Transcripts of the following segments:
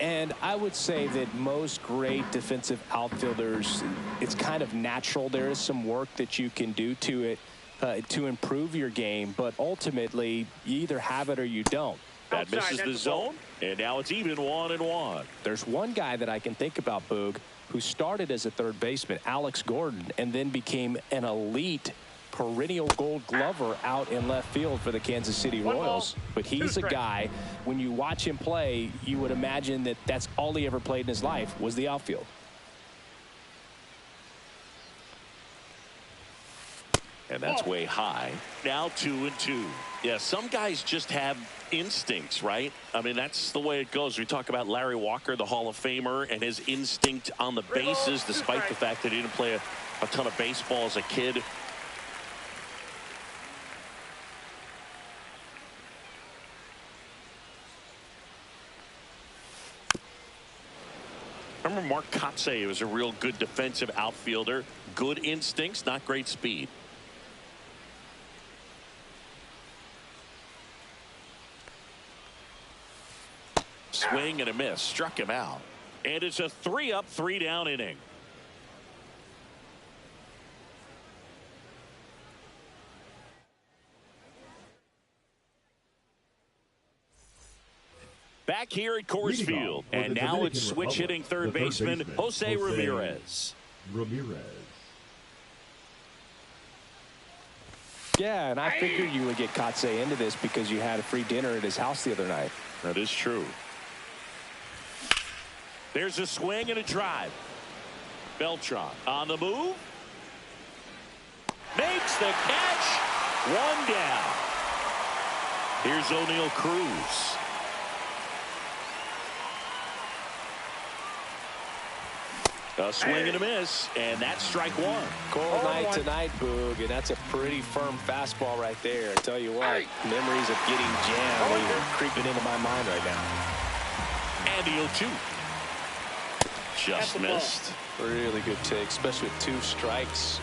and I would say that most great defensive outfielders, it's kind of natural. There is some work that you can do to it to improve your game, but ultimately you either have it or you don't. That misses the zone, and now it's even 1-1. There's one guy that I can think about, Boog, who started as a third baseman, Alex Gordon, and then became an elite perennial Gold Glover out in left field for the Kansas City Royals. But he's a guy, when you watch him play, you would imagine that that's all he ever played in his life was the outfield. And that's way high. Now 2-2. Yeah, some guys just have instincts, right? I mean, that's the way it goes. We talk about Larry Walker, the Hall of Famer, and his instinct on the bases, despite the fact that he didn't play a ton of baseball as a kid. Remember Mark Kotsay was a real good defensive outfielder. Good instincts, not great speed. Swing and a miss. Struck him out. And it's a 3-up, 3-down inning. Back here at Coors Field. And now it's switch hitting third baseman Jose Ramirez. Yeah, and I figured you would get Kotsay into this because you had a free dinner at his house the other night. That is true. There's a swing and a drive. Beltran on the move. Makes the catch. One down. Here's O'Neal Cruz. A swing and a miss, and that's strike one. Cold night tonight, Boog, and that's a pretty firm fastball right there. I tell you what, memories of getting jammed are creeping into my mind right now. And the 0-2. Just missed. Really good take, especially with 2 strikes.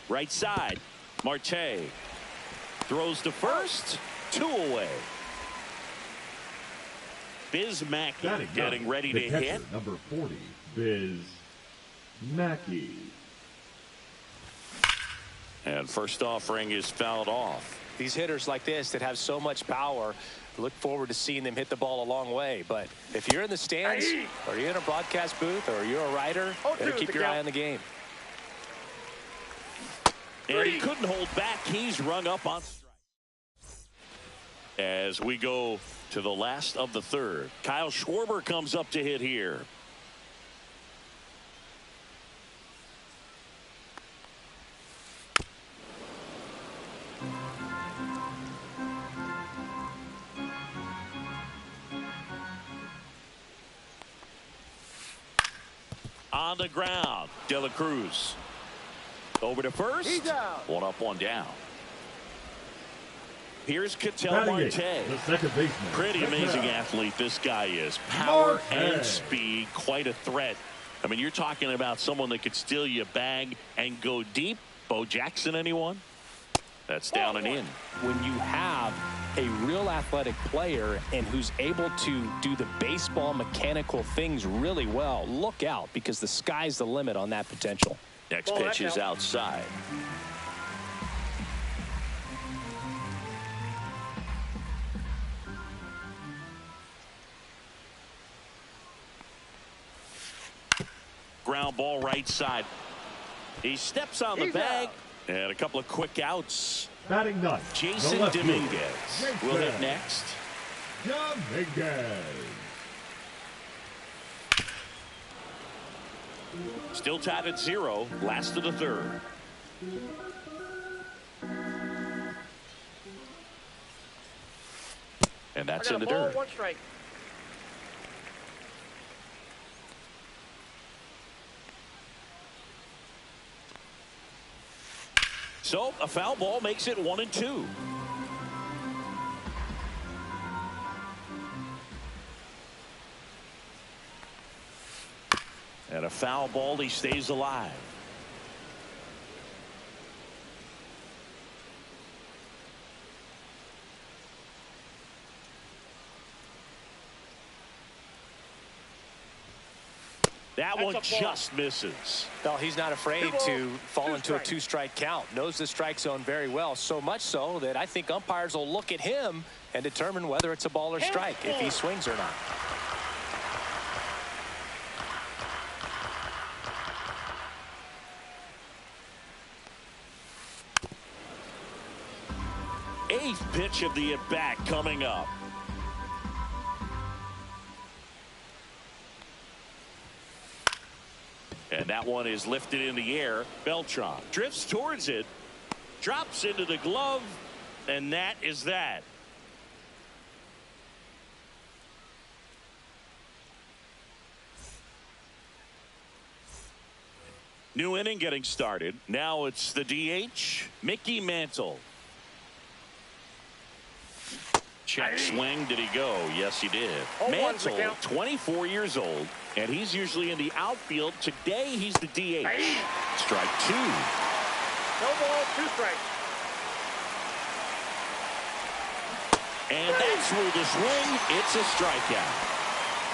Right side. Marte throws to first. 2 away. Biz Mackey getting ready to hit. Number 40, Biz Mackey. And first offering is fouled off. These hitters like this that have so much power, look forward to seeing them hit the ball a long way. But if you're in the stands, or you're in a broadcast booth, or you're a writer, better keep your eye on the game. And he couldn't hold back. He's rung up on strike. As we go to the last of the third, Kyle Schwarber comes up to hit here. On the ground, De La Cruz. Over to first. 1 up, 1 down. Here's Ketel Marte. The second baseman. Pretty amazing athlete this guy is. Power and speed. Quite a threat. I mean, you're talking about someone that could steal your bag and go deep. Bo Jackson, anyone? That's down and in. When you have a real athletic player and who's able to do the baseball mechanical things really well, look out, because the sky's the limit on that potential. Next pitch is outside. Ground ball right side. He steps on the bag. And a couple of quick outs. Batting ninth, Jason Dominguez will hit next. Dominguez. Still tied at 0. Last of the third. And that's in the dirt. 1 strike. So a foul ball makes it 1-2. foul ball. He stays alive. That one just misses. Well, he's not afraid to fall into a two-strike count. Knows the strike zone very well, so much so that I think umpires will look at him and determine whether it's a ball or strike, if he swings or not. Eighth pitch of the at-bat coming up. And that one is lifted in the air. Beltran drifts towards it, drops into the glove, and that is that. New inning getting started. Now it's the DH, Mickey Mantle. Check swing. Did he go? Yes, he did. Mantle, 24 years old, and he's usually in the outfield. Today, he's the DH. Strike two. No ball, two strikes. And that's through the swing. It's a strikeout.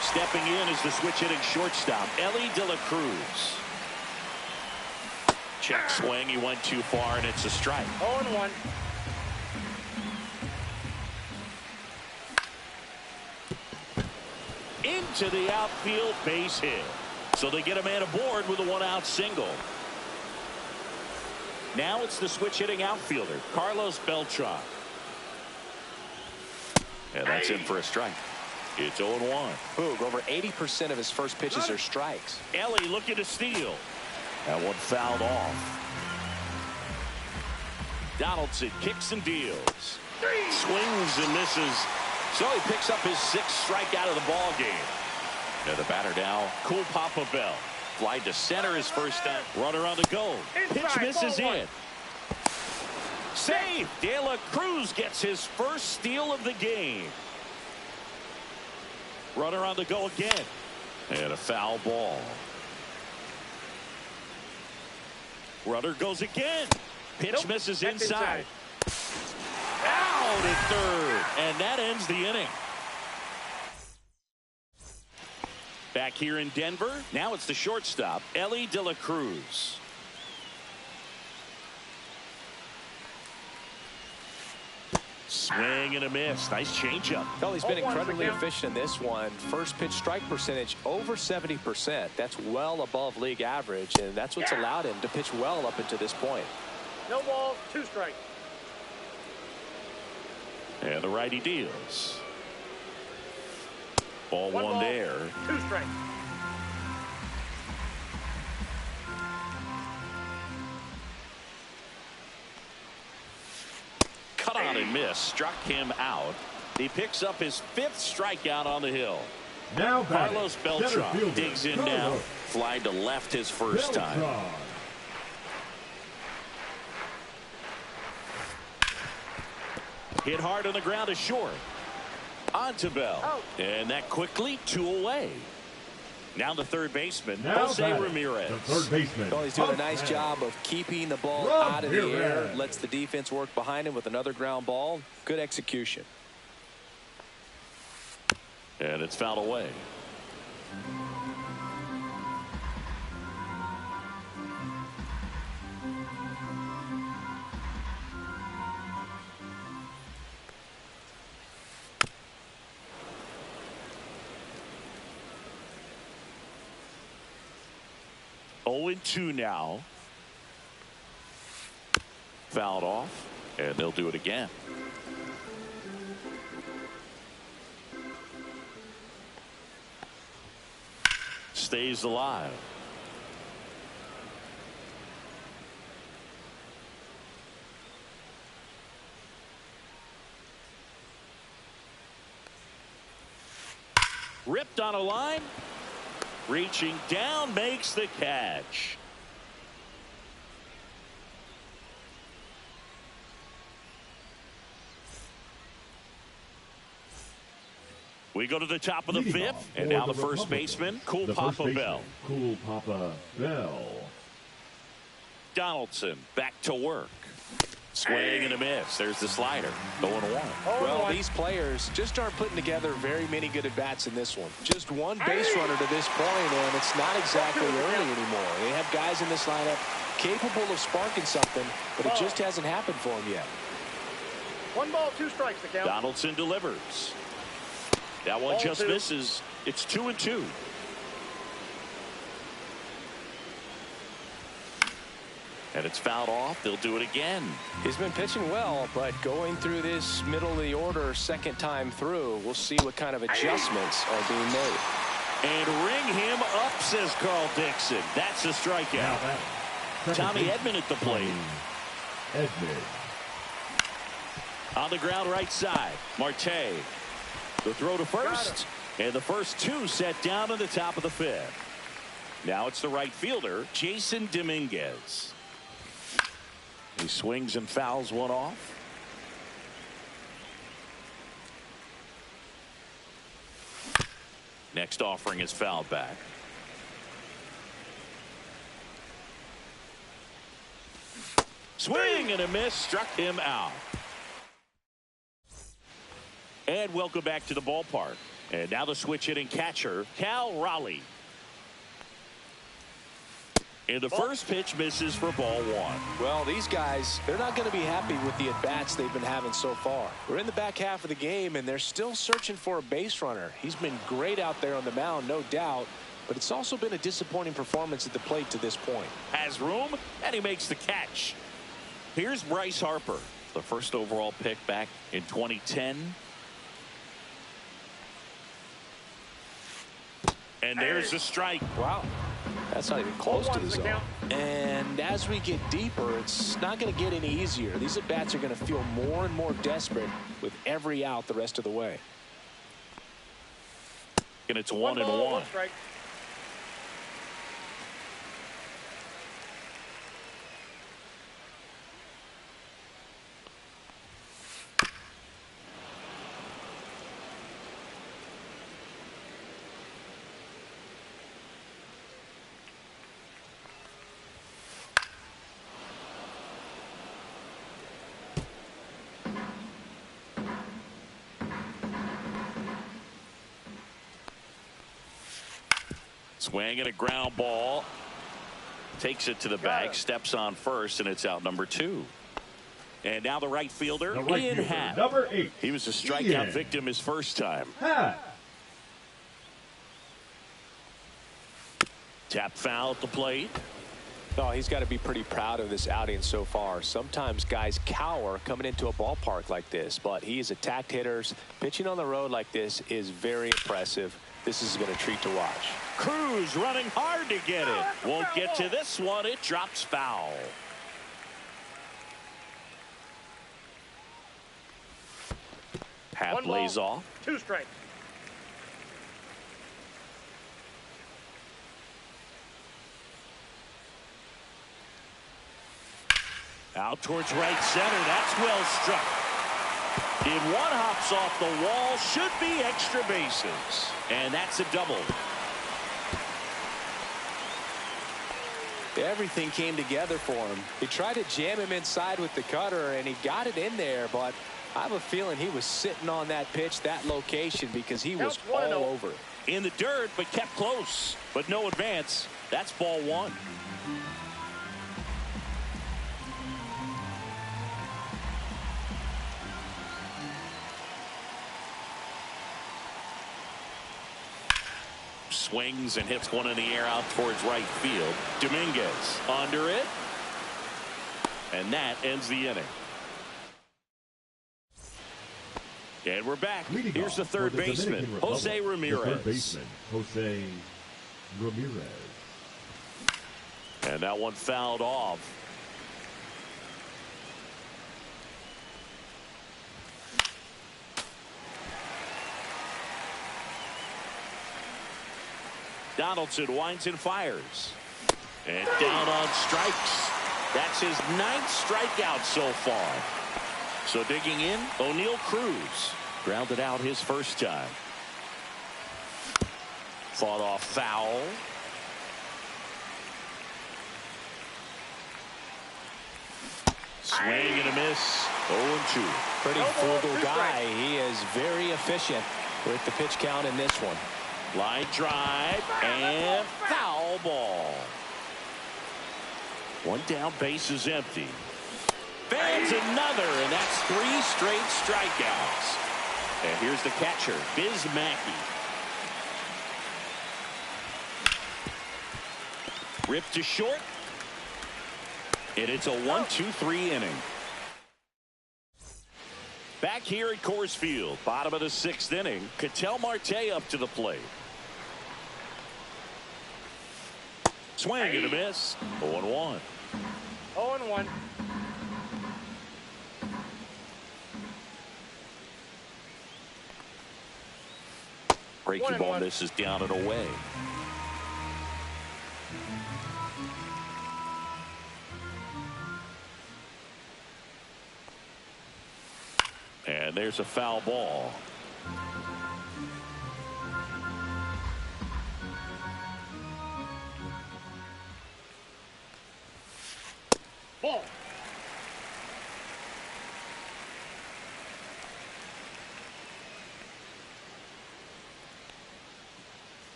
Stepping in is the switch hitting shortstop, Ellie De La Cruz. Check swing. He went too far, and it's a strike. 0-1. Into the outfield, base hit. So they get a man aboard with a one-out single. Now it's the switch hitting outfielder, Carlos Beltran. And that's in for a strike. It's 0-1. Boog, over 80% of his first pitches are strikes. Ellie looking to steal. That one fouled off. Donaldson kicks and deals. Swings and misses. So he picks up his sixth strikeout of the ball game. And the batter now, Cool Papa Bell. Fly to center his first time. Runner on the goal. Pitch misses in. Save. De La Cruz gets his first steal of the game. Runner on the go again. And a foul ball. Runner goes again. Pitch misses inside. Out at third, and that ends the inning. Back here in Denver, now it's the shortstop, Ellie De La Cruz. Swing and a miss. Nice changeup. Well, he's been incredibly efficient in this one. First pitch strike percentage over 70%. That's well above league average, and that's what's allowed him to pitch well up until this point. No ball, two strikes. And the righty deals. Ball one there. Two strikes. Cut on and miss. Struck him out. He picks up his fifth strikeout on the hill. Now Carlos Beltran digs in now. Fly to left his first time. Hit hard on the ground is short. On to Bell. And that quickly, two away. Now the third baseman, Jose Ramirez. The third baseman. Well, he's doing a nice job of keeping the ball out of the air. Lets the defense work behind him with another ground ball. Good execution. And it's fouled away. Oh, 0-2 now. Fouled off, and they'll do it again. Stays alive. Ripped on a line. Reaching down, makes the catch. We go to the top of the Leading fifth, off and for now the the first Republicans, baseman, Cool the Papa first baseman, Bell. Cool Papa Bell. Donaldson back to work. Swing and a miss. There's the slider. 0-1. Well, these players just aren't putting together very many good at-bats in this one. Just one base runner to this point, and it's not exactly early anymore. They have guys in this lineup capable of sparking something, but it just hasn't happened for them yet. 1 ball, 2 strikes to count. Donaldson delivers. That one just misses. It's 2-2. And it's fouled off. They'll do it again. He's been pitching well, but going through this middle of the order second time through, we'll see what kind of adjustments are being made. And ring him up, says Carl Dixon. That's a strikeout. Tommy Edman at the plate. Edman. On the ground right side. Marte. The throw to first. And the first 2 set down to the top of the fifth. Now it's the right fielder, Jason Dominguez. He swings and fouls one off. Next offering is fouled back. Swing and a miss, struck him out. And welcome back to the ballpark. And now the switch hitting catcher, Cal Raleigh. And the first pitch misses for ball 1. Well, these guys, they're not going to be happy with the at-bats they've been having so far. We're in the back half of the game, and they're still searching for a base runner. He's been great out there on the mound, no doubt, but it's also been a disappointing performance at the plate to this point. Has room, and he makes the catch. Here's Bryce Harper, the first overall pick back in 2010. And there's the strike. Wow. That's not even close to the zone. And as we get deeper, it's not going to get any easier. These at-bats are going to feel more and more desperate with every out the rest of the way. And it's 1-1. Swing and a ground ball. Takes it to the bag. Steps on first, and it's out number 2. And now the right fielder, Ian Happ. Number 8. He was a strikeout victim his first time. Tap foul at the plate. Oh, he's got to be pretty proud of this outing so far. Sometimes guys cower coming into a ballpark like this, but he has attacked hitters. Pitching on the road like this is very impressive. This is going to treat to watch. Cruz running hard to get it. Won't get to this one. It drops foul. Happ lays off. 2 strikes. Out towards right center. That's well struck. In one hops off the wall. Should be extra bases. And that's a double. Everything came together for him. He tried to jam him inside with the cutter, and he got it in there, but I have a feeling he was sitting on that pitch, that location, because he was all over it. In the dirt, but kept close. But no advance. That's ball 1. Swings and hits one in the air out towards right field. Dominguez under it. And that ends the inning. And we're back. Here's the third baseman, Jose Ramirez. The third baseman, Jose Ramirez. And that one fouled off. Donaldson winds and fires. And down on strikes. That's his 9th strikeout so far. So digging in, O'Neal Cruz grounded out his first time. Fought off foul. Swing and a miss. 0-2. Pretty frugal guy. He is very efficient with the pitch count in this one. Line drive and foul ball. One down, base is empty. Fans another, and that's 3 straight strikeouts. And here's the catcher, Biz Mackey. Ripped to short. And it's a 1-2-3 inning. Back here at Coors Field, bottom of the 6th inning. Ketel Marte up to the plate. Swing and a miss. 0-1. 0-1. Breaking ball misses down and away. And there's a foul ball. Ball.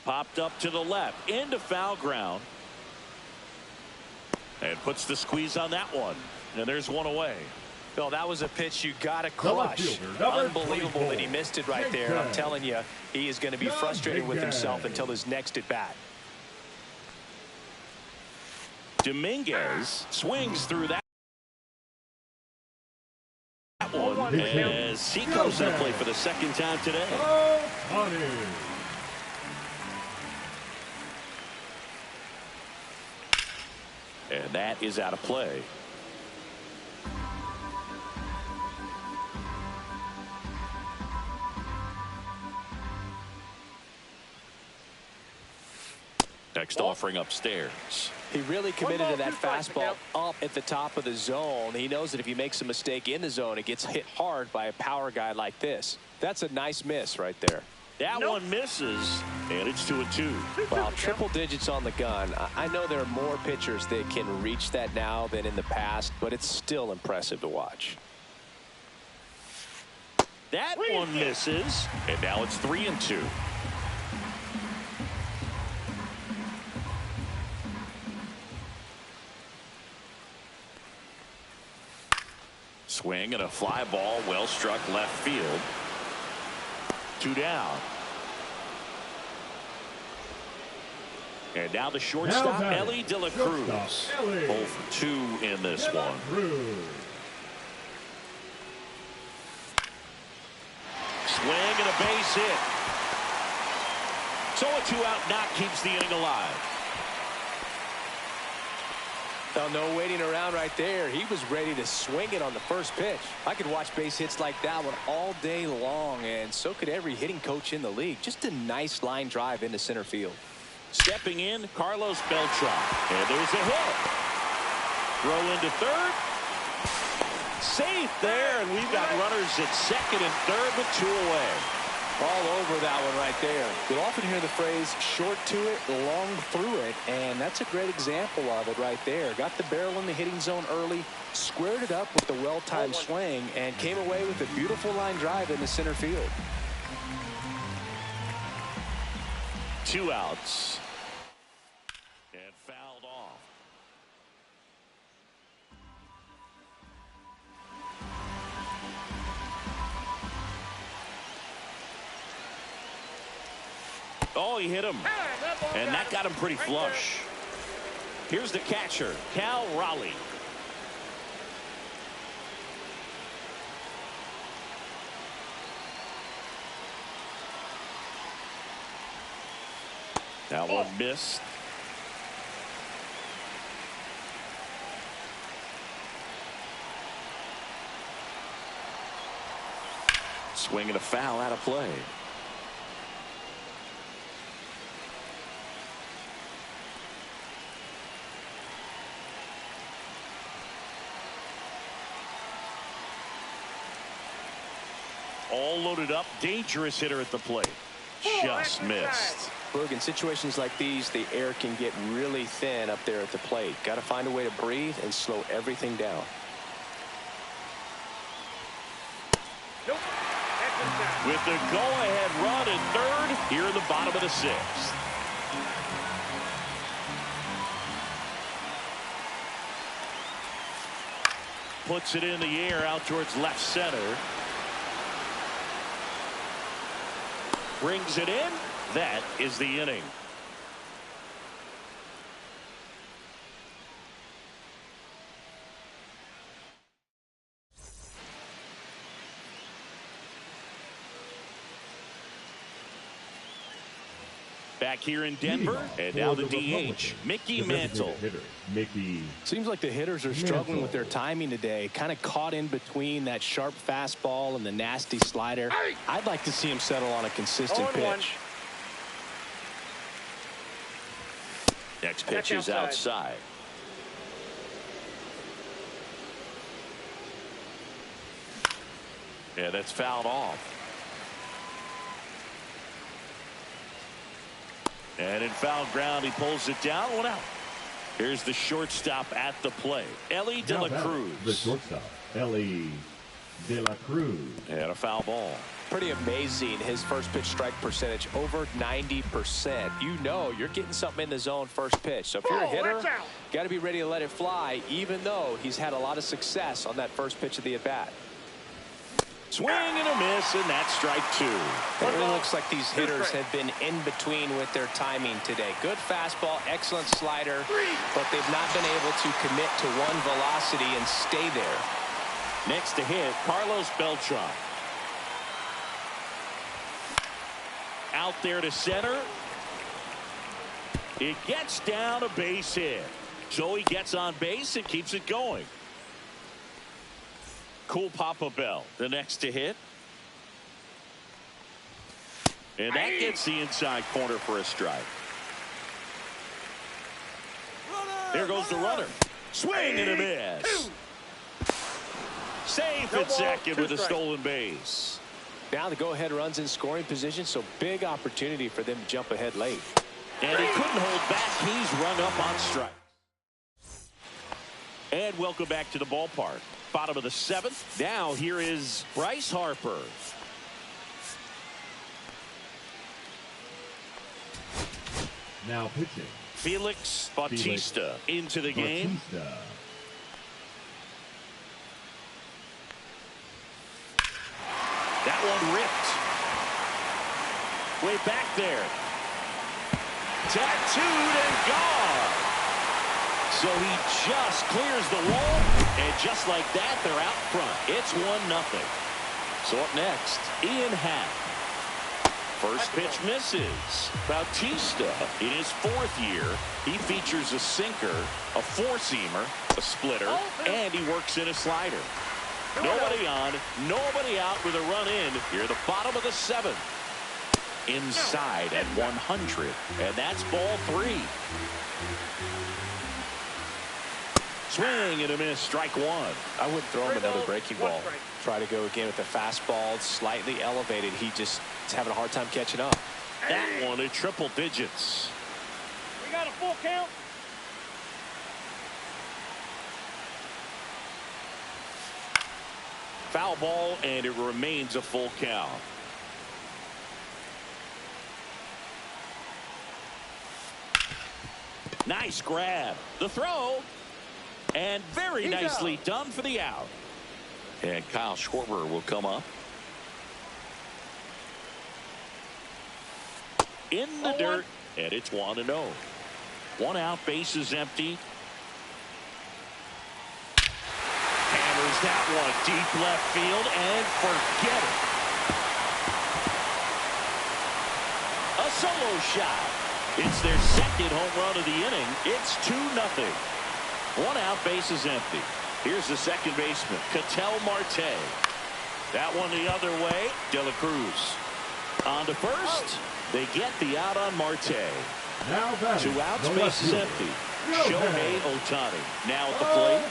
Popped up to the left into foul ground. And puts the squeeze on that one. And there's one away. Bill, that was a pitch you got to crush. Unbelievable that he missed it right there. I'm telling you, he is going to be frustrated with himself until his next at bat. Dominguez swings through that one as he comes to play for the 2nd time today. And that is out of play. Next offering upstairs. He really committed to that fastball up at the top of the zone. He knows that if he makes a mistake in the zone, it gets hit hard by a power guy like this. That's a nice miss right there. That one misses, and it's 2-2. Well, triple digits on the gun. I know there are more pitchers that can reach that now than in the past, but it's still impressive to watch. That one misses, and now it's 3-2. Swing and a fly ball, well struck left field. 2 down. And now the shortstop, Ellie De La Cruz. 0 for 2 in this one. Swing and a base hit. So a 2-out knock keeps the inning alive. Well, no waiting around right there. He was ready to swing it on the first pitch. I could watch base hits like that one all day long, and so could every hitting coach in the league. Just a nice line drive into center field. Stepping in, Carlos Beltran. And there's a hit. Throw into third. Safe there, and we've got runners at 2nd and 3rd with 2 away. All over that one right there. You'll often hear the phrase short to it, long through it, and that's a great example of it right there. Got the barrel in the hitting zone early, squared it up with the well-timed swing, and came away with a beautiful line drive into center field. 2 outs. And fouled off. Oh, he hit him. And that got him pretty flush. Here's the catcher, Cal Raleigh. That one missed. Swing and a foul out of play. All loaded up. Dangerous hitter at the plate. Just missed. Boog, in situations like these, the air can get really thin up there at the plate. Got to find a way to breathe and slow everything down. Nope. With the go-ahead run at third here in the bottom of the sixth. Puts it in the air out towards left center. Brings it in. That is the inning. Back here in Denver, and now the DH, Mickey Mantle. Seems like the hitters are struggling with their timing today. Kind of caught in between that sharp fastball and the nasty slider. I'd like to see him settle on a consistent pitch. Next pitch is outside. Yeah, that's fouled off. And in foul ground, he pulls it down. 1 out. Here's the shortstop at the plate, Ellie De La Cruz. The shortstop, Ellie De La Cruz. And a foul ball. Pretty amazing. His first pitch strike percentage over 90%. You know you're getting something in the zone first pitch. So if you're a hitter, got to be ready to let it fly, even though he's had a lot of success on that first pitch of the at-bat. Swing and a miss, and that's strike 2. It really looks like these hitters have been in between with their timing today. Good fastball, excellent slider, but they've not been able to commit to one velocity and stay there. Next to hit, Carlos Beltran. Out there to center. It gets down a base hit. So he gets on base and keeps it going. Cool Papa Bell, the next to hit. And that gets the inside corner for a strike. There goes the runner. Swing and a miss. Safe at second with a stolen base. Now the go-ahead runs in scoring position, so big opportunity for them to jump ahead late. And he couldn't hold back. He's rung up on strike. And welcome back to the ballpark. Bottom of the 7th. Now here is Bryce Harper. Now pitching, Felix Bautista into the game. That one ripped. Way back there. Tattooed and gone. So he just clears the wall, and just like that, they're out front. It's 1-0. So up next, Ian Happ. First pitch misses. Bautista, in his 4th year, he features a sinker, a four-seamer, a splitter, and he works in a slider. Nobody on, nobody out with a run in here at the bottom of the 7th. Inside at 100, and that's ball 3. Swing and a miss, strike 1. I wouldn't throw him another breaking ball. Try to go again with the fastball, slightly elevated. He just is having a hard time catching up. That one at triple digits. We got a full count. Foul ball, and it remains a full count. Nice grab. The throw. And very nicely done for the out. And Kyle Schwarber will come up. In the dirt, and it's 1-0. 1 out, base is empty. Hammers that one deep left field, and forget it. A solo shot. It's their 2nd home run of the inning. It's 2-0. 1 out, base is empty. Here's the second baseman, Ketel Marte. That one the other way, De La Cruz. On to first. They get the out on Marte. Now 2 outs, base is empty. Shohei Ohtani now at the plate.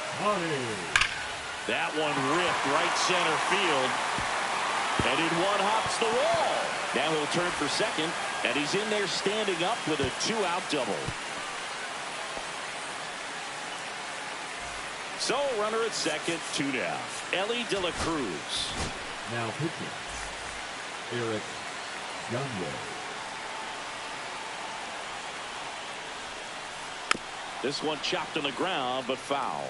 That one ripped right center field. And in one hops the wall. Now he'll turn for second, and he's in there standing up with a 2-out double. So runner at second, 2 down. Elly De La Cruz. Now pitching, Jugando. This one chopped on the ground, but foul.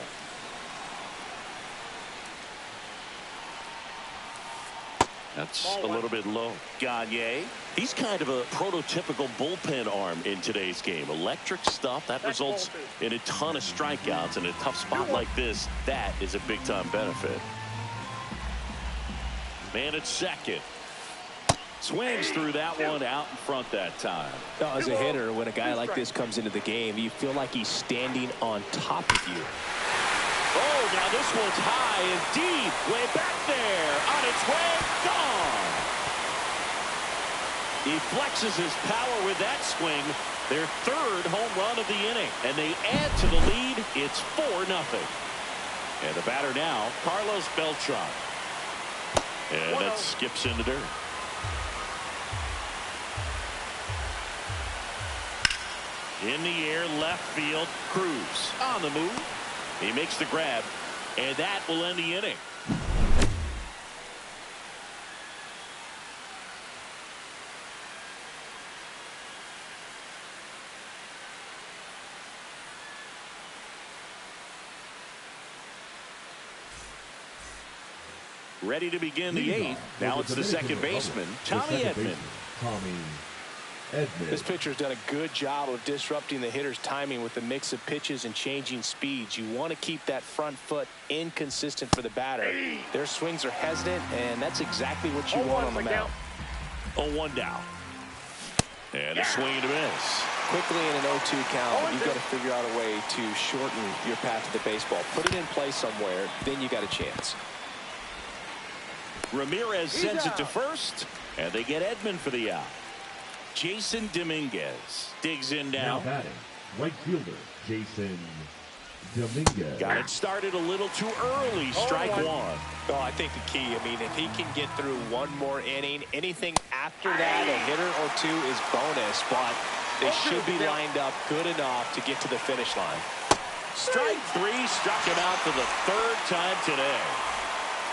That's a little bit low. Gagne. He's kind of a prototypical bullpen arm in today's game. Electric stuff that results in a ton of strikeouts. In a tough spot like this, that is a big-time benefit. Man at second. Swings through that one out in front that time. Now, as a hitter, when a guy like this comes into the game, you feel like he's standing on top of you. Oh, now this one's high and deep. Way back there. On its way. Gone. He flexes his power with that swing. Their 3rd home run of the inning. And they add to the lead. It's 4-0. And the batter now, Carlos Beltran. And that skips into dirt. In the air, left field. Cruz on the move. He makes the grab, and that will end the inning. Ready to begin the 8th. Now it's the second baseman, Tommy Edman. This pitcher's done a good job of disrupting the hitter's timing with the mix of pitches and changing speeds. You want to keep that front foot inconsistent for the batter. Their swings are hesitant, and that's exactly what you want on the mound. 0-1 down. And a swing and a miss. Quickly in an 0-2 count, you've got to figure out a way to shorten your path to the baseball. Put it in play somewhere, then you got a chance. Ramirez sends it to first, and they get Edman for the out. Jason Dominguez digs in now. Now batting, right fielder Jason Dominguez. Got it started a little too early. Strike one. Oh, I think the key, I mean, if he can get through one more inning, anything after that, a hitter or two is bonus, but they should be lined up good enough to get to the finish line. Strike 3, struck him out for the 3rd time today.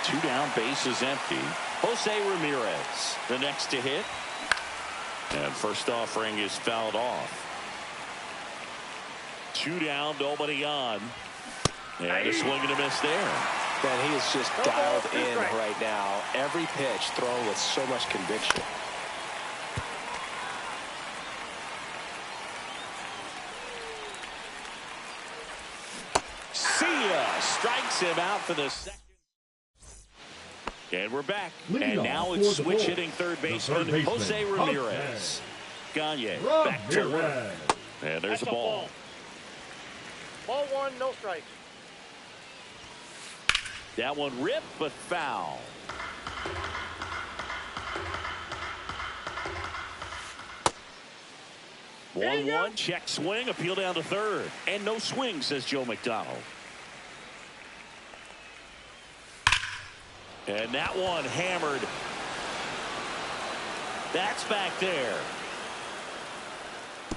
2 down, bases empty. Jose Ramirez, the next to hit. And first offering is fouled off. 2 down, nobody on. And a swing and a miss there. Man, he is just dialed in right now. Every pitch thrown with so much conviction. See ya! Strikes him out for the 2nd. And we're back. And now it's switch hitting third baseman Jose Ramirez. Gagne back to work. And there's a ball. Ball 1, no strikes. That one ripped, but foul. One check swing, appeal down to third. And no swing, says Joe McDonald. And that one hammered. That's back there.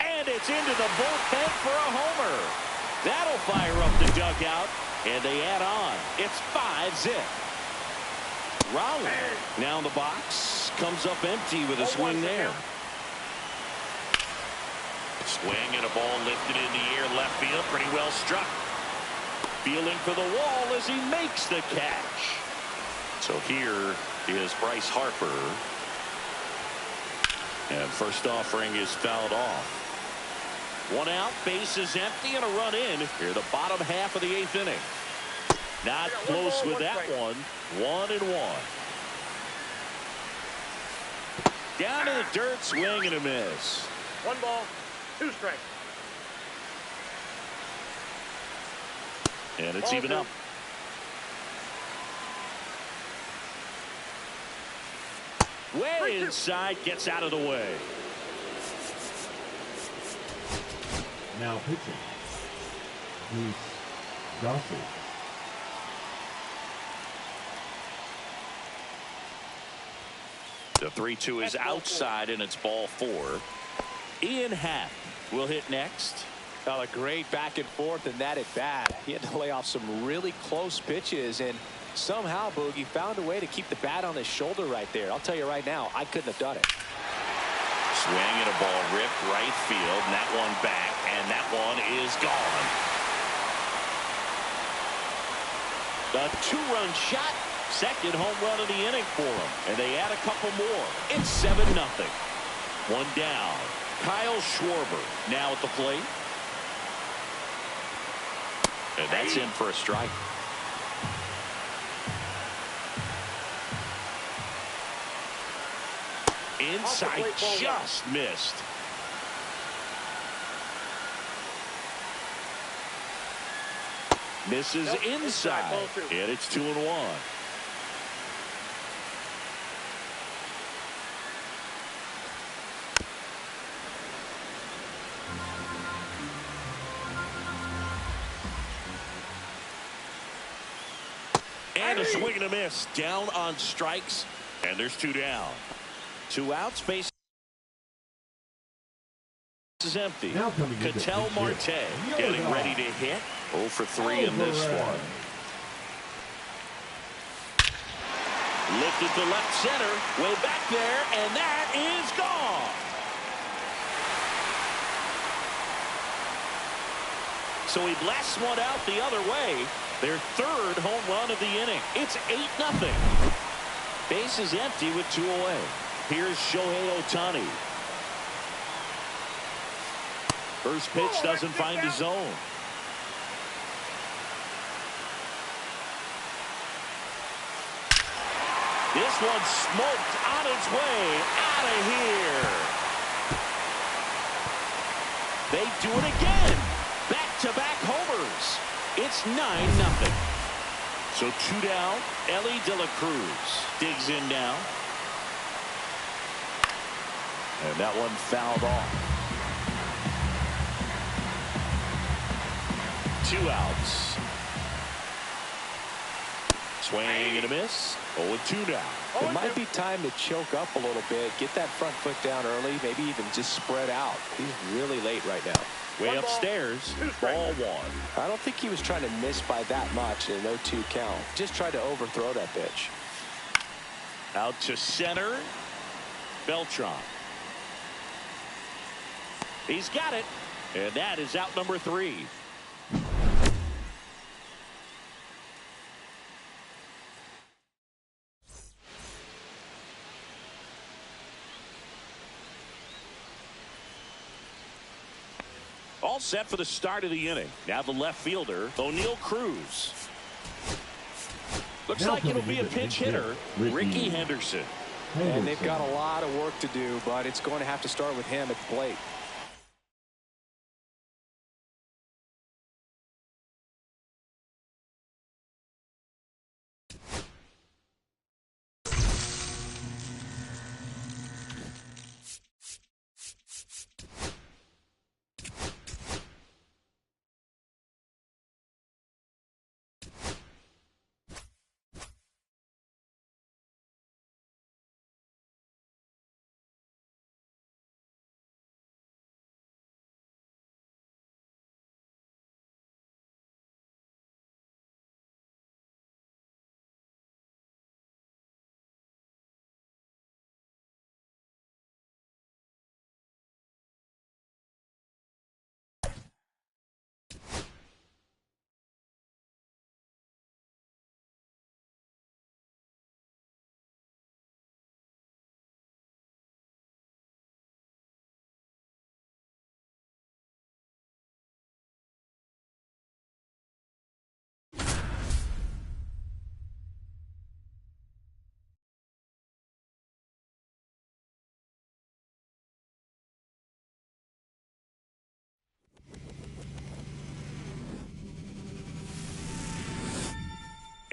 And it's into the bullpen for a homer. That'll fire up the dugout. And they add on. It's 5-zip. Rowley now in the box. Comes up empty with a swing there. Swing and a ball lifted in the air left field. Pretty well struck. Feeling for the wall as he makes the catch. So here is Bryce Harper. And first offering is fouled off. 1 out, base is empty, and a run in here the bottom half of the 8th inning. Not close with that one. 1-1. Down to the dirt, swing and a miss. 1 ball, 2 strikes. And it's even up. Way inside, gets out of the way. Now pitching, Bruce Gossett. The 3-2 is outside, and it's ball 4. Ian Happ will hit next. Well, a great back and forth in that at bat. He had to lay off some really close pitches, and somehow Boogie found a way to keep the bat on his shoulder right there. I'll tell you right now, I couldn't have done it. Swing and a ball ripped right field, and that one back, and that one is gone. The 2-run shot, second home run of the inning for him, and they add a couple more. It's 7-0. One down. Kyle Schwarber now at the plate. And that's in for a strike. Inside, just missed. Misses inside, and it's 2-1. And a swing and a miss. Down on strikes, and there's 2 down. 2 outs. Base is empty. Ketel Marte getting ready to hit. 0 for 3 in this one. Lifted to left center. Way back there, and that is gone. So he blasts one out the other way. Their 3rd home run of the inning. It's 8-0. Base is empty with 2 away. Here's Shohei Ohtani. First pitch doesn't find his zone. This one smoked on its way out of here. They do it again. Back-to-back homers. It's 9-0. So 2 down. Ellie De La Cruz digs in now. And that one fouled off. 2 outs. Swing and a miss. 0-2 now. It might be time to choke up a little bit, get that front foot down early, maybe even just spread out. He's really late right now. Way upstairs, ball 1. I don't think he was trying to miss by that much in an 0-2 count. Just tried to overthrow that pitch. Out to center. Beltran. He's got it. And that is out number 3. All set for the start of the inning. Now the left fielder, O'Neal Cruz. Looks like it'll be a pinch hitter, Ricky Henderson. And they've got a lot of work to do, but it's going to have to start with him at the plate.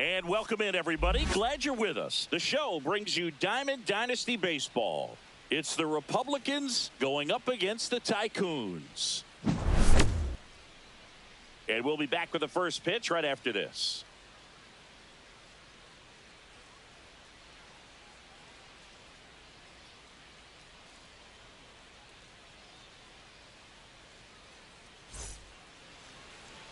And welcome in, everybody. Glad you're with us. The show brings you Diamond Dynasty Baseball. It's the Republicans going up against the Tycoons. And we'll be back with the first pitch right after this.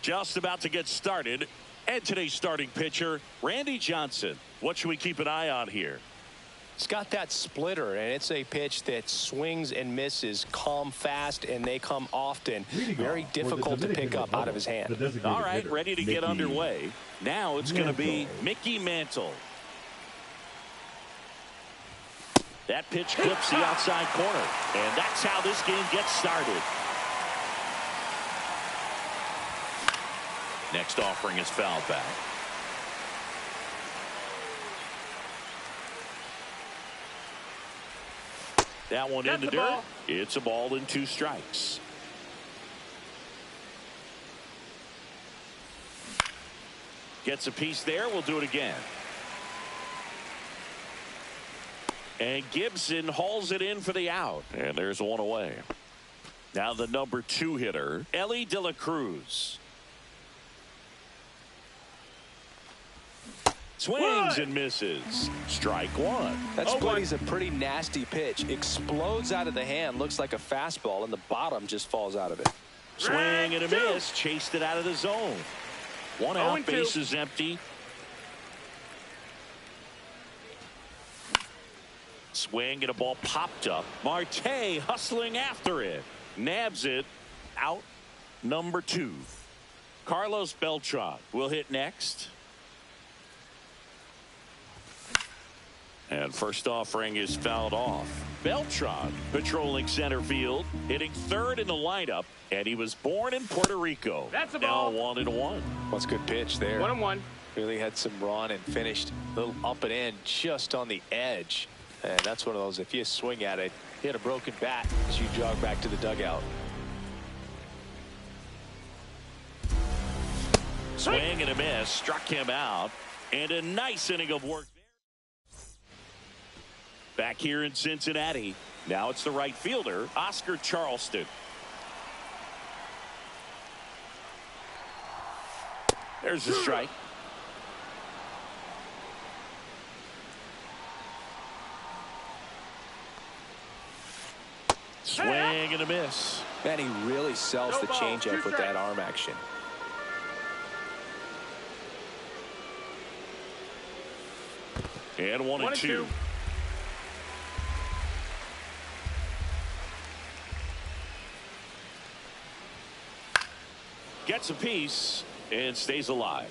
Just about to get started. And today's starting pitcher, Randy Johnson. What should we keep an eye on here? It's got that splitter, and it's a pitch that swings and misses, come fast, and they come often. Very difficult to pick up out of his hand. All right, ready to get underway. Now it's going to be Mickey Mantle. That pitch clips the outside corner, and that's how this game gets started. Next offering is fouled back. That one in the dirt. It's a ball and 2 strikes. Gets a piece there. We'll do it again. And Gibson hauls it in for the out. And there's one away. Now the number 2 hitter, Ellie De La Cruz. Swings and misses. Strike 1. That split is a pretty nasty pitch. Explodes out of the hand. Looks like a fastball, and the bottom just falls out of it. Swing and a miss. Chased it out of the zone. 1 out. Base is empty. Swing and a ball popped up. Marte hustling after it. Nabs it. Out number 2. Carlos Beltran will hit next. And first offering is fouled off. Beltran patrolling center field, hitting 3rd in the lineup, and he was born in Puerto Rico. That's a ball. Now 1-1. What's a good pitch there? 1-1. Really had some run and finished a little up and in just on the edge. And that's one of those, if you swing at it, hit a broken bat as you jog back to the dugout. Swing and a miss. Struck him out. And a nice inning of work there. Back here in Cincinnati. Now it's the right fielder, Oscar Charleston. There's the strike. Swing and a miss. Man, he really sells the changeup with that arm action. And 1-2. Gets a piece and stays alive.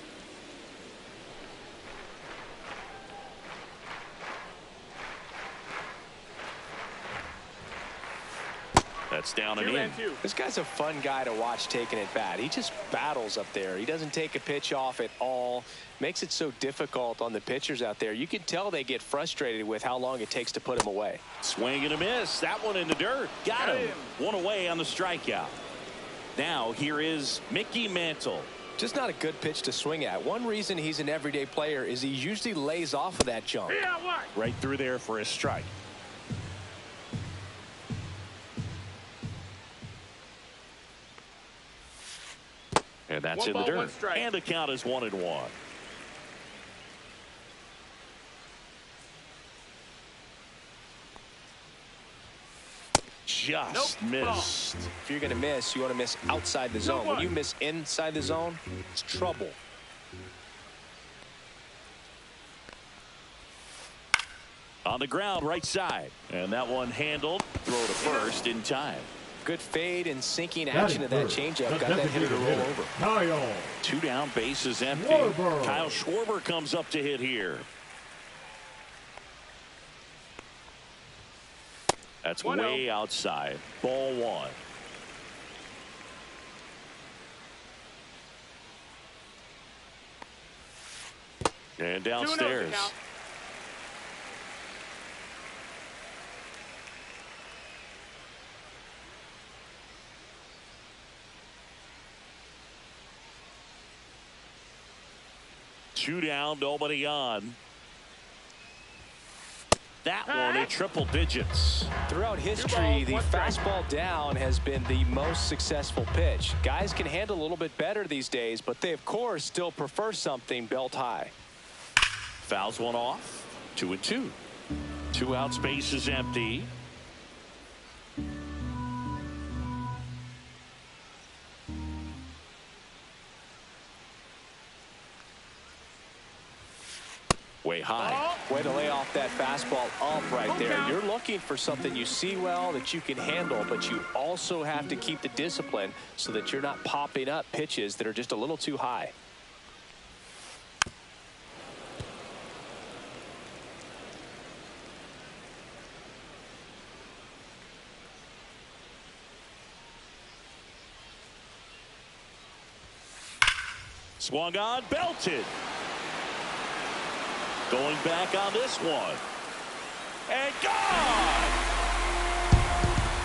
That's down and in. This guy's a fun guy to watch taking it bat. He just battles up there. He doesn't take a pitch off at all. Makes it so difficult on the pitchers out there. You can tell they get frustrated with how long it takes to put him away. Swing and a miss. That one in the dirt. Got him. 1 away on the strikeout. Now here is Mickey Mantle. Just not a good pitch to swing at. One reason he's an everyday player is he usually lays off of that jump. Right through there for a strike. And that's in the dirt. And the count is 1-1. Just missed. If you're going to miss, you want to miss outside the zone. When you miss inside the zone, it's trouble. On the ground, right side. And that one handled. Throw to first in time. Good fade and sinking action of that changeup. Got that hitter to roll over. Kyle. 2 down, base is empty. Kyle Schwarber comes up to hit here. That's way outside. Ball 1. And downstairs. Two down, nobody on. That one in triple digits. Throughout history, the fastball down has been the most successful pitch. Guys can handle a little bit better these days, but they, of course, still prefer something belt high. Fouls one off. 2-2. 2 outs, base is empty. Way high. Way to lay off that fastball up right there. You're looking for something you see well that you can handle, but you also have to keep the discipline so that you're not popping up pitches that are just a little too high. Swung on, belted. Going back on this one. And gone!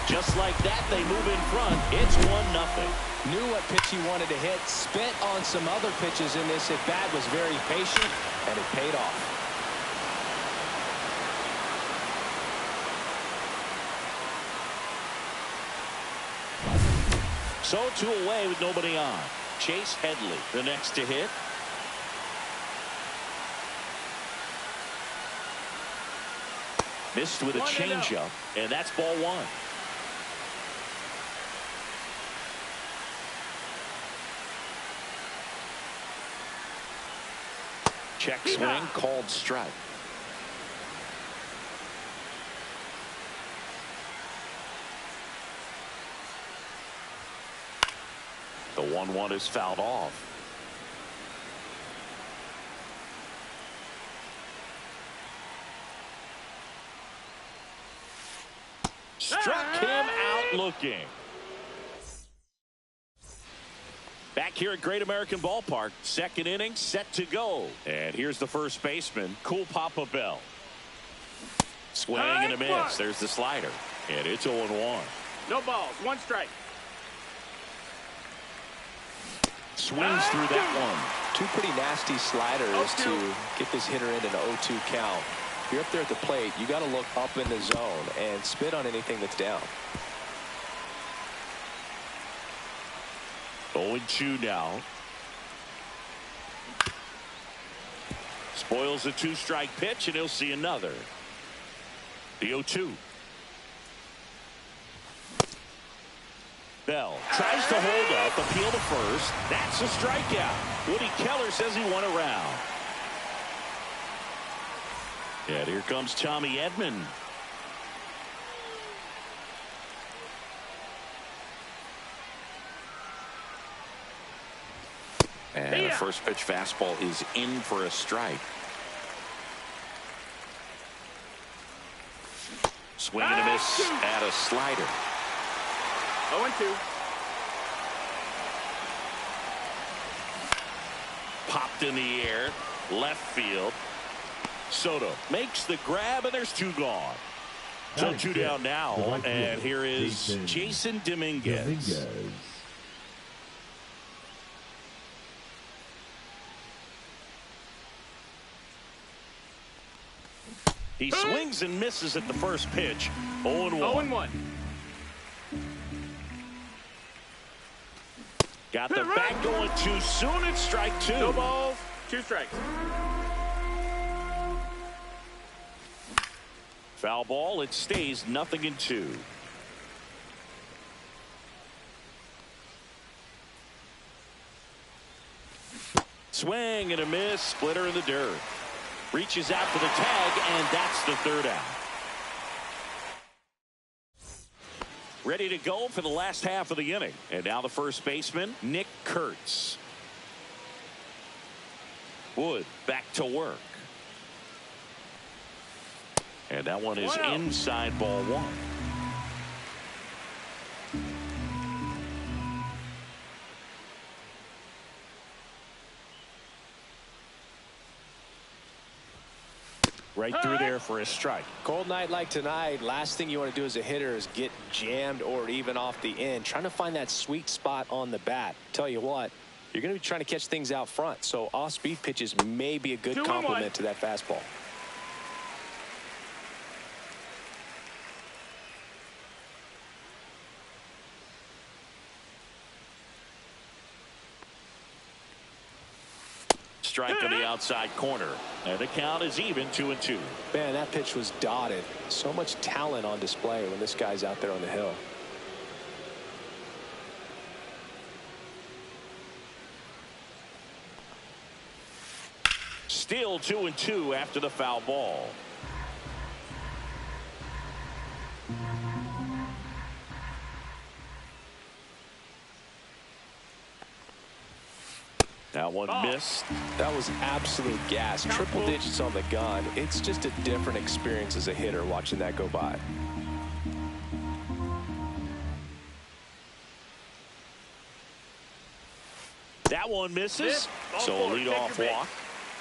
Just like that, they move in front. It's 1-0. Knew what pitch he wanted to hit. Spent on some other pitches in this at-bat. Was very patient, and it paid off. So 2 away with nobody on. Chase Headley, the next to hit. Missed with a changeup, and that's ball 1. Check swing, called strike. The 1-1 is fouled off. Struck him out looking. Back here at Great American Ballpark, second inning set to go. And here's the first baseman, Cool Papa Bell. Swing and a miss. There's the slider. And it's 0-1. No balls, 1 strike. Swings through that one. 2 pretty nasty sliders to get this hitter in an 0-2 count. If you're up there at the plate, you got to look up in the zone and spit on anything that's down. 0-2 now. Spoils a 2-strike pitch, and he'll see another. The 0-2. Bell tries to hold up, appeal to first. That's a strikeout. Woody Keller says he won a round. And here comes Tommy Edman. And the first pitch fastball is in for a strike. Swing and a miss at a slider. 0-2. Popped in the air, left field. Soto makes the grab, and there's 2 gone. So 2 down now, and here is Jason Dominguez. He swings and misses at the first pitch. 0-1. 0-1. Got the bat going too soon. It's strike 2. No balls, 2 strikes. Foul ball. It stays 0-2. Swing and a miss. Splitter in the dirt. Reaches out for the tag, and that's the 3rd out. Ready to go for the last half of the inning. And now the first baseman, Nick Kurtz. Wood back to work. And that one is inside ball 1. Right through there for a strike. Cold night like tonight, last thing you want to do as a hitter is get jammed or even off the end. Trying to find that sweet spot on the bat. Tell you what, you're going to be trying to catch things out front. So off-speed pitches may be a good complement to that fastball. Strike on the outside corner, and the count is even 2-2. Man, that pitch was dotted. So much talent on display when this guy's out there on the hill. Still 2-2 after the foul ball. That one missed. That was absolute gas. Triple digits on the gun. It's just a different experience as a hitter watching that go by. That one misses. So a leadoff walk.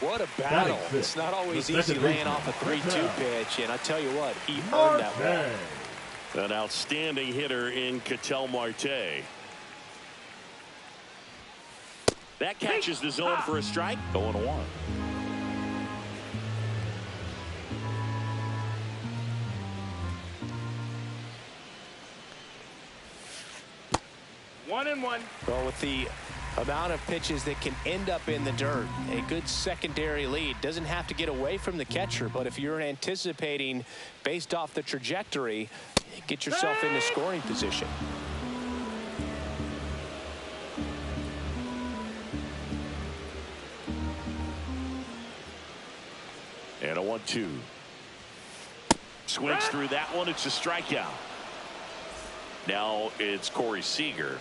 What a battle. It's not always easy laying off a 3-2 pitch. And I tell you what, he earned that one. An outstanding hitter in Ketel Marte. That catches the zone for a strike. 0-1. One and one. Well, with the amount of pitches that can end up in the dirt, a good secondary lead doesn't have to get away from the catcher, but if you're anticipating based off the trajectory, get yourself into scoring position. And a 1-2. Swings through that one. It's a strikeout. Now it's Corey Seager.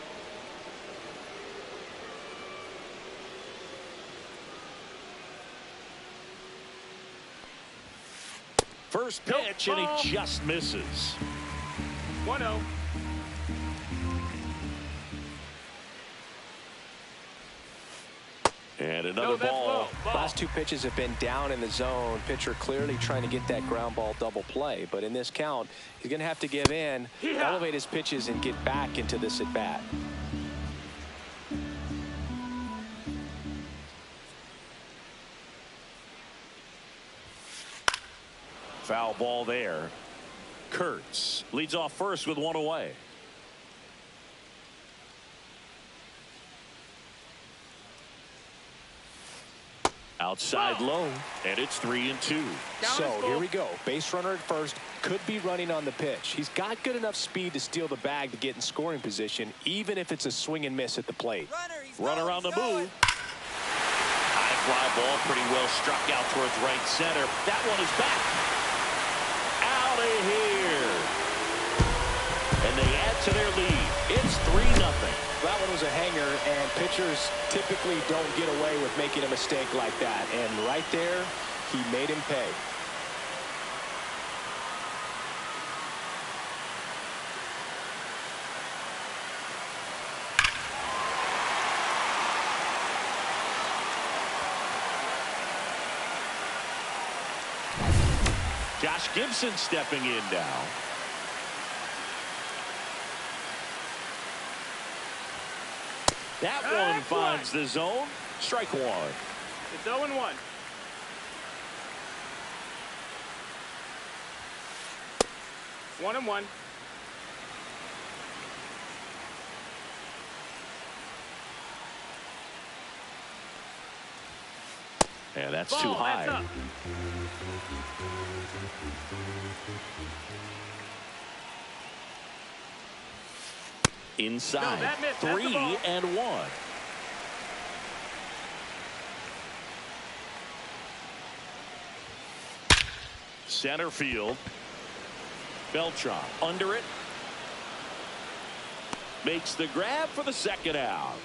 First pitch, and he just misses. 1-0. And another ball. Last two pitches have been down in the zone. Pitcher clearly trying to get that ground ball double play. But in this count, he's going to have to give in, elevate his pitches, and get back into this at bat. Foul ball there. Kurtz leads off first with one away. Outside low, and it's 3-2. So here we go. Base runner at first, could be running on the pitch. He's got good enough speed to steal the bag to get in scoring position, even if it's a swing and miss at the plate. Runner on the move. High fly ball, pretty well struck out towards right center. That one is back. Out of here. And they add to their lead. It's 3-0. That one was a hanger, and pitchers typically don't get away with making a mistake like that. And right there, he made him pay. Josh Gibson stepping in now. That one finds the zone. Strike one. It's 0-1. One and one. And that's too high. Inside. 3-1. Center field. Beltran under it. Makes the grab for the second out.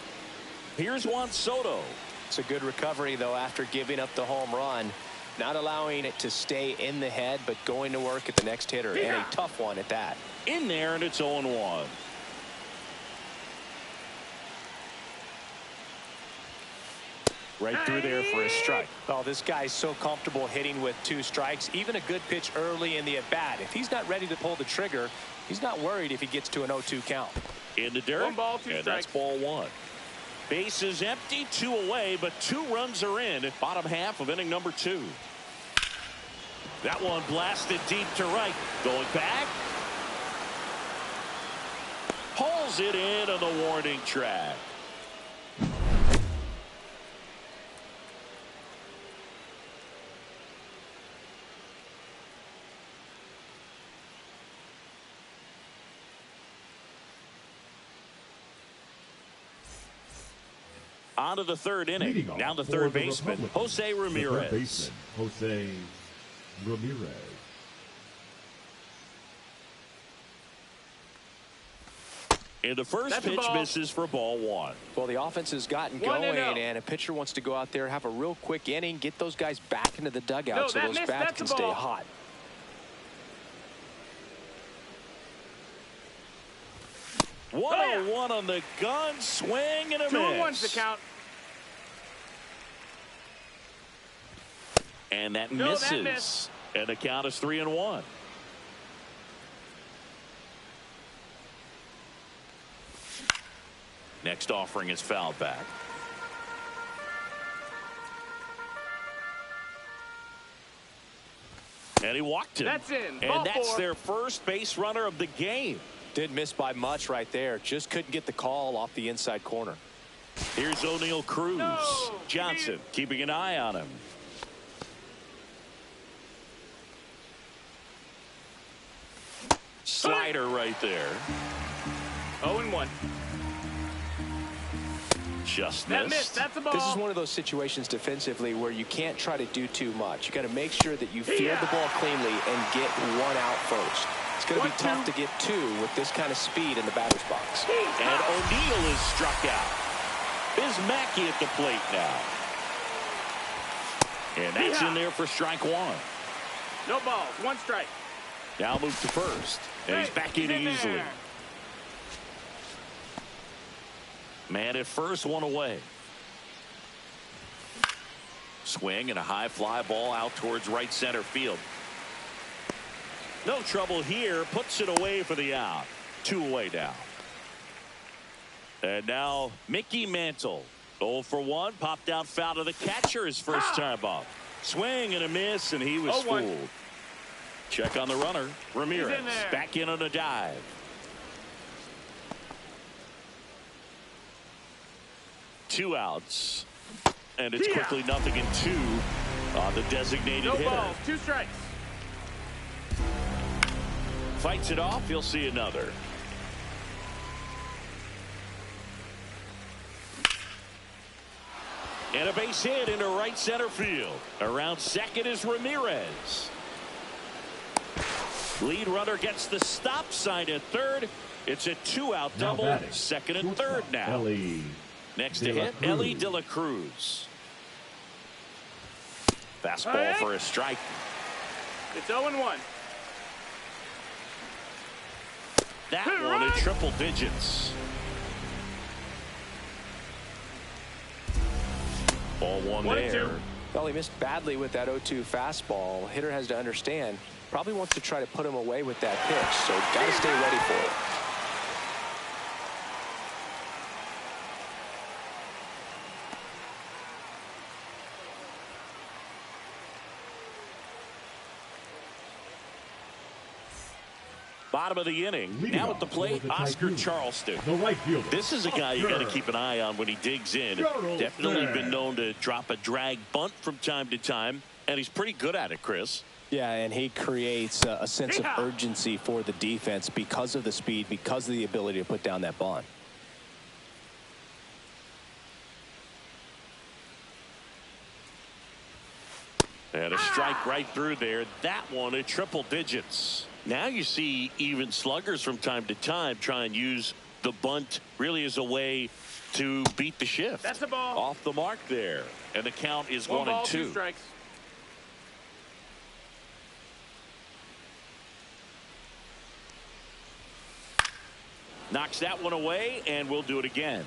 Here's Juan Soto. It's a good recovery, though, after giving up the home run. Not allowing it to stay in the head, but going to work at the next hitter. And a tough one at that. In there, and it's 0-1. Right through there for a strike. Oh, this guy's so comfortable hitting with 2 strikes. Even a good pitch early in the at-bat. If he's not ready to pull the trigger, he's not worried if he gets to an 0-2 count. In the dirt. 1 ball, 2 and strikes. That's ball 1. Base is empty, 2 away, but 2 runs are in. Bottom half of inning number 2. That one blasted deep to right. Going back. Pulls it in on the warning track. On to the third inning. Leading off Now the for third the baseman, Republicans, Jose the Ramirez. third baseman, Jose Ramirez. And the first pitch misses for ball one. Well, the offense has gotten 1-0. going, and a pitcher wants to go out there, have a real quick inning, get those guys back into the dugout No, so that those missed. bats That's can a stay ball. hot. One on the gun, swing and a 2-1's the miss. count. And that No, misses. that missed. And the count is 3-1. Next offering is fouled back. And he walked him. That's in. And Ball that's 4. their first base runner of the game. Did miss by much right there. Just couldn't get the call off the inside corner. Here's O'Neal Cruz. No, Johnson keeping an eye on him. Slider right there. 0-1. Just That missed. missed. That's a ball. This is one of those situations defensively where you can't try to do too much. You got to make sure that you field the ball cleanly and get one out first. It's going to be tough to get two with this kind of speed in the batter's box. And O'Neal is struck out. Bismacki at the plate now. And that's in there for strike one. No balls. 1 strike. Now move to first. And he's back in easily. There. Man at first, one away. Swing and a high fly ball out towards right center field. No trouble here. Puts it away for the out. 2 away now. And now Mickey Mantle. 0 for 1. Popped out foul to the catcher his first time up. Swing and a miss, and he was 0-1. fooled. Check on the runner. Ramirez there. back in on a dive. Two outs. And it's quickly 0-2 on the designated No hitter. balls. 2 strikes. Fights it off. He'll see another. And a base hit into right center field. Around second is Ramirez. Lead runner gets the stop sign at third. It's a 2-out double. batting, Second and third now. Ellie Next De to La hit, Cruz. Ellie De La Cruz. Fastball for a strike. It's 0-1. That one in triple digits. Ball one 1-2. there. Well, he missed badly with that 0-2 fastball. Hitter has to understand, probably wants to try to put him away with that pitch, so got to stay ready for it. Bottom of the inning. Leading Now off at the plate, for the Oscar Tycoon, Charleston. the right fielder. This is a guy you got to Oscar keep an eye on when he digs in. Charleston. Definitely been known to drop a drag bunt from time to time, and he's pretty good at it, Chris. Yeah, and he creates a sense of urgency for the defense because of the speed, because of the ability to put down that bunt. And a strike right through there. That one at triple digits. Now you see even sluggers from time to time try and use the bunt really as a way to beat the shift. That's a ball. Off the mark there. And the count is 1 1 ball, and 2 2. strikes. Knocks that one away, and we'll do it again.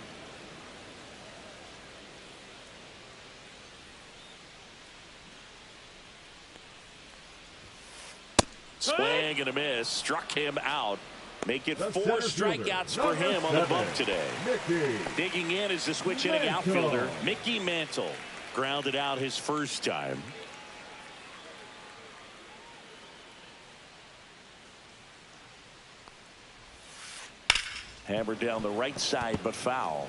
Swing and a miss. Struck him out. Make it The 4 center fielder, strikeouts for number him on the 7, bump today. Mickey Digging in is the switch hitting Mantle. outfielder, Mickey Mantle. Grounded out his first time. Hammered down the right side, but foul.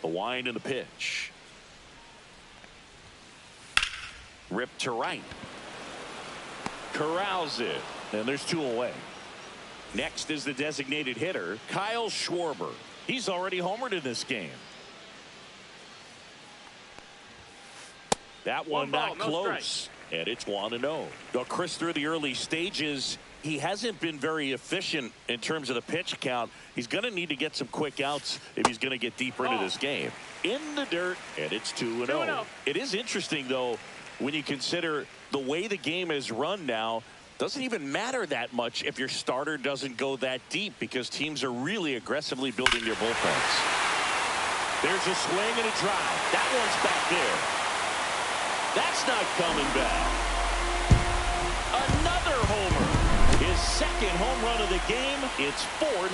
The wind and the pitch. Ripped to right. Corrals it. And there's 2 away. Next is the designated hitter, Kyle Schwarber. He's already homered in this game. That one not close. And it's 1-0. Now, Chris, through the early stages, he hasn't been very efficient in terms of the pitch count. He's going to need to get some quick outs if he's going to get deeper into this game. In the dirt, and it's 2-0. It is interesting, though, when you consider the way the game is run now. Doesn't even matter that much if your starter doesn't go that deep, because teams are really aggressively building their bullpens. There's a swing and a drive. That one's back there. That's not coming back. Another homer. His second home run of the game. It's 4-0.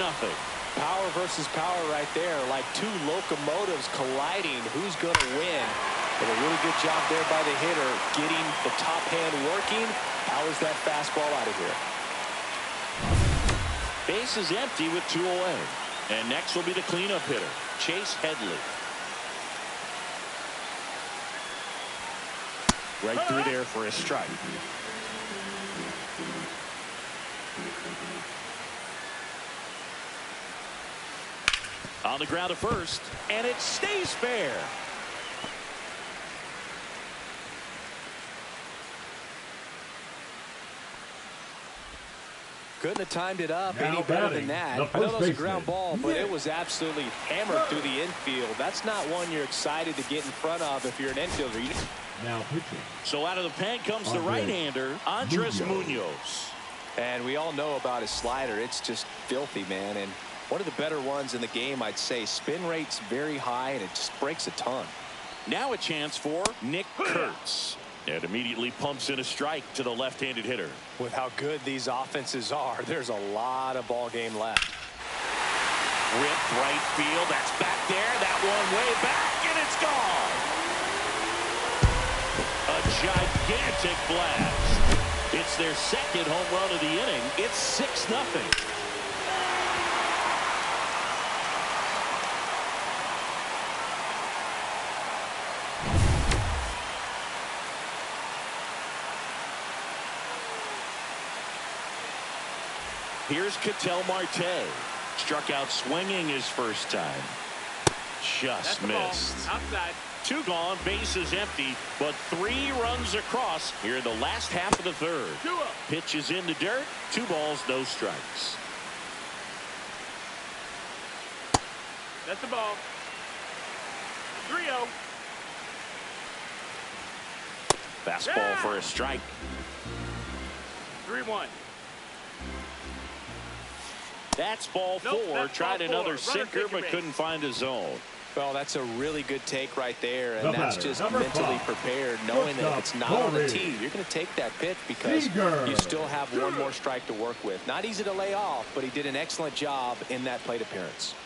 Power versus power right there, like two locomotives colliding. Who's going to win? But a really good job there by the hitter, getting the top hand working. Powers that fastball out of here. Base is empty with 2 away. And next will be the cleanup hitter, Chase Headley. Right through there for a strike. On the ground to first, and it stays fair. Couldn't have timed it up Now any better than that. I know that was a ground ball, but it was absolutely hammered through the infield. That's not one you're excited to get in front of if you're an infielder. Now pitching. So out of the pen comes the right-hander, Andres Munoz. And we all know about his slider. It's just filthy, man. And one of the better ones in the game, I'd say. Spin rate's very high, and it just breaks a ton. Now a chance for Nick Kurtz. And immediately pumps in a strike to the left-handed hitter. With how good these offenses are, there's a lot of ball game left. Ripped right field. That's back there. That one way back, and it's gone. A gigantic blast. It's their second home run of the inning. It's 6-0. Here's Ketel Marte. Struck out swinging his first time. Just missed. Outside. 2 gone, bases empty, but 3 runs across here in the last half of the third. Pitch is in the dirt. 2 balls, no strikes. That's the ball. 3-0. Fastball for a strike. 3-1. That's ball 4. That's Tried ball another 4. Runner sinker, take your but base. couldn't find a zone. Well, that's a really good take right there, and The that's batter, just number mentally 5. prepared, knowing that if it's not on the tee, you're going to take that pitch because you still have one more strike to work with. Not easy to lay off, but he did an excellent job in that plate appearance.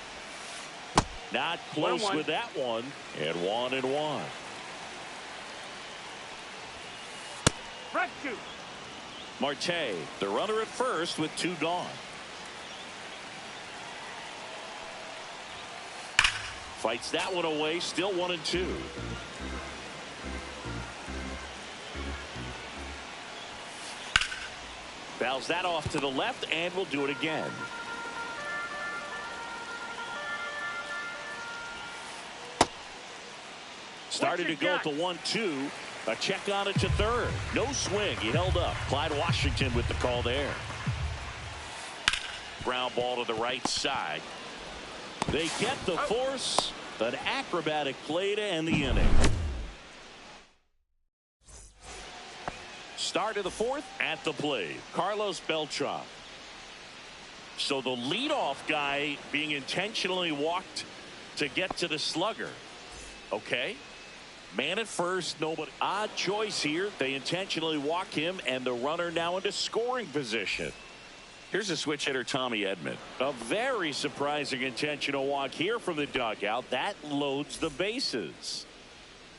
Not close 1-1. with that one, and 1-1. Front shoot. Marte, the runner at first with 2 gone. Fights that one away, still 1-2. Fouls that off to the left, and will do it again. Started to go to 1-2. A check on it to third. No swing. He held up. Clyde Washington with the call there. Ground ball to the right side. They get the force. An acrobatic play to end the inning. Start of the 4th at the plate, Carlos Beltran. So the leadoff guy being intentionally walked to get to the slugger. Okay. Man at first, nobody. Odd choice here. They intentionally walk him, and the runner now into scoring position. Here's a switch hitter, Tommy Edman. A very surprising intentional walk here from the dugout. That loads the bases.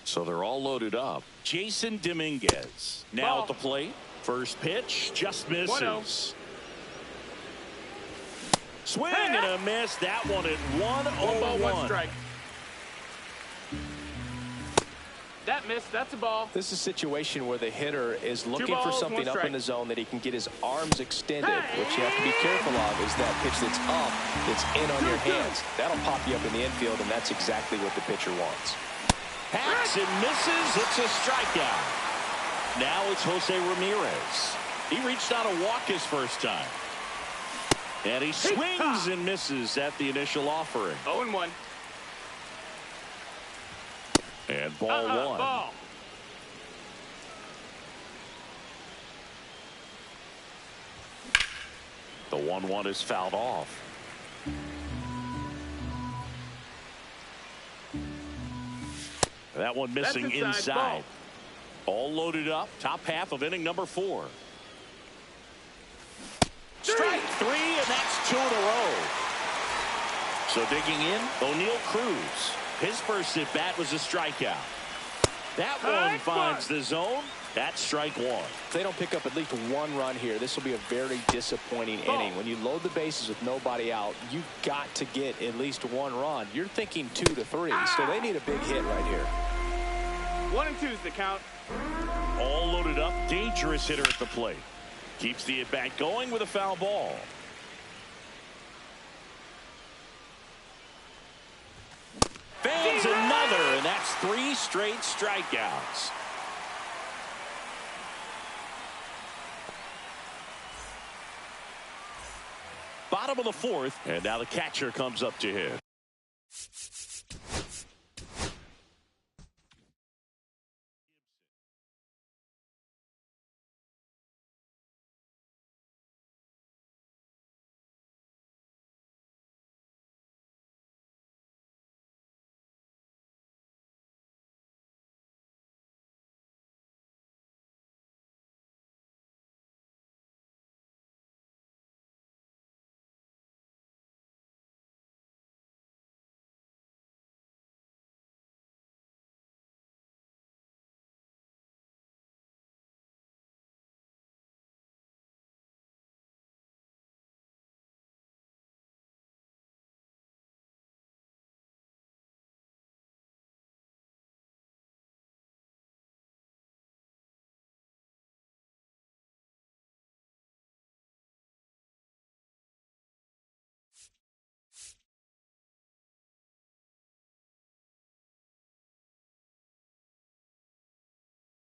So they're all loaded up. Jason Dominguez now at the plate. First pitch just misses. 1-0. Swing and a miss. That one at 1-0-1. 1 ball, 1 strike. That missed. That's a ball. This is a situation where the hitter is looking for balls, something up in the zone that he can get his arms extended. What you have to be careful of is that pitch that's up, that's in on your hands. That'll pop you up in the infield, and that's exactly what the pitcher wants. Hacks and misses. It's a strikeout. Now it's Jose Ramirez. He reached out to walk his first time. And he swings and misses at the initial offering. 0-1. And ball one. Ball. The 1-1 is fouled off. That one missing inside. All loaded up. Top half of inning number 4. Strike 3, and that's 2 in a row. So digging in, O'Neal Cruz. His first at bat was a strikeout. That one finds the zone. That's strike 1. If they don't pick up at least 1 run here, this will be a very disappointing inning. When you load the bases with nobody out, you've got to get at least 1 run. You're thinking 2 to 3, so they need a big hit right here. 1-2 is the count. All loaded up. Dangerous hitter at the plate. Keeps the at-bat going with a foul ball. Fans another, and that's 3 straight strikeouts. Bottom of the 4th, and now the catcher comes up to hit.